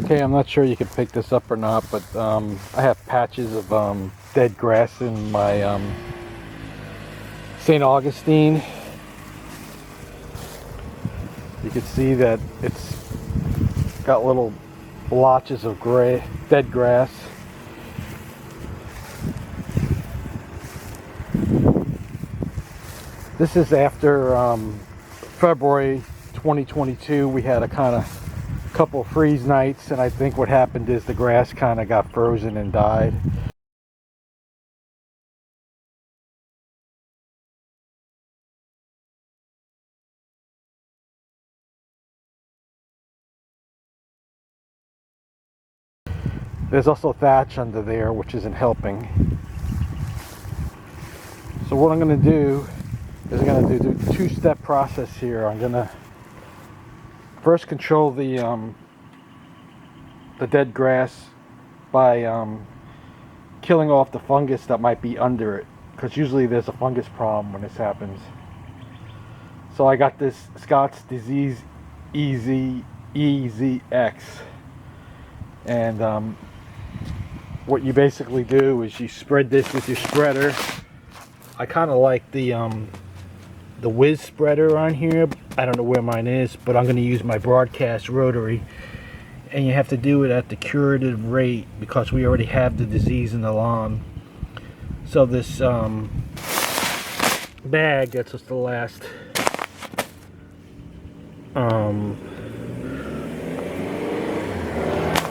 Okay, I'm not sure you can pick this up or not, but I have patches of dead grass in my St Augustine. You can see that it's got little blotches of dead grass. This is after February 2022. We had a couple freeze nights, and I think what happened is the grass kind of got frozen and died. There's also thatch under there, which isn't helping. So what I'm going to do is I'm going to do a two-step process here. I'm going to first control the dead grass by killing off the fungus that might be under it, because usually there's a fungus problem when this happens. So I got this Scott's Disease EZX, and what you basically do is you spread this with your spreader. I kind of like the whiz spreader on here. I don't know where mine is, but I'm going to use my broadcast rotary, and you have to do it at the curative rate because we already have the disease in the lawn. So this bag that's just the last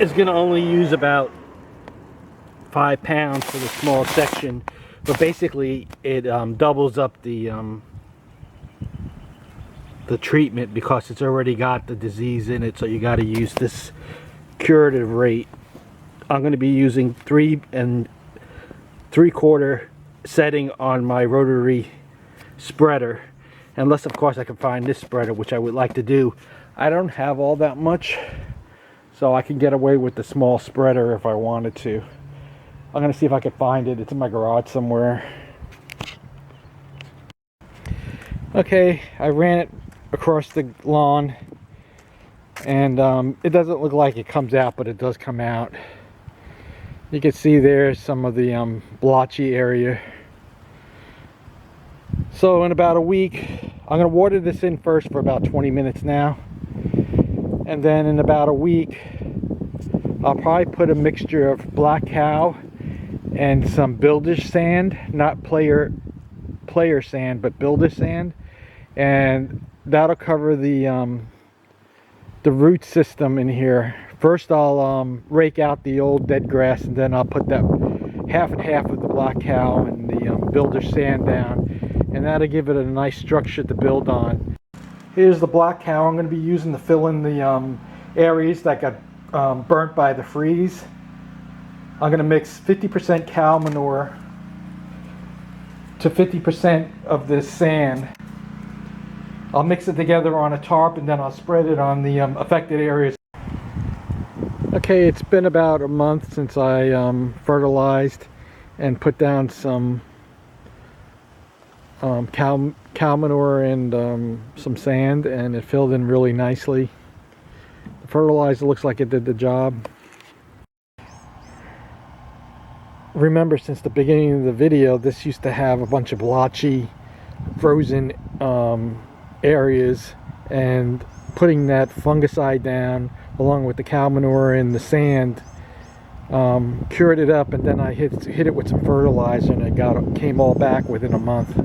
is going to only use about 5 pounds for the small section, but basically it doubles up the treatment because it's already got the disease in it. So you got to use this curative rate. I'm going to be using 3 3/4 setting on my rotary spreader, unless of course I can find this spreader, which I would like to do. I don't have all that much, so I can get away with the small spreader if I wanted to. I'm going to see if I can find it. It's in my garage somewhere. Okay, I ran it across the lawn, and it doesn't look like it comes out, but it does come out. You can see there's some of the blotchy area. So in about a week, I'm going to water this in first for about 20 minutes now, and then in about a week I'll probably put a mixture of black cow and some builder's sand, not player sand, but builder's sand, and that'll cover the root system in here. First I'll rake out the old dead grass, and then I'll put that half and half of the black cow and the builder's sand down, and that'll give it a nice structure to build on. Here's the black cow I'm going to be using to fill in the areas that got burnt by the freeze. I'm going to mix 50% cow manure to 50% of this sand. I'll mix it together on a tarp, and then I'll spread it on the affected areas. Okay, it's been about a month since I fertilized and put down some cow manure and some sand, and it filled in really nicely. The fertilizer looks like it did the job. Remember, since the beginning of the video, this used to have a bunch of blotchy, frozen areas, and putting that fungicide down along with the cow manure and the sand cured it up, and then I hit it with some fertilizer, and it came all back within a month.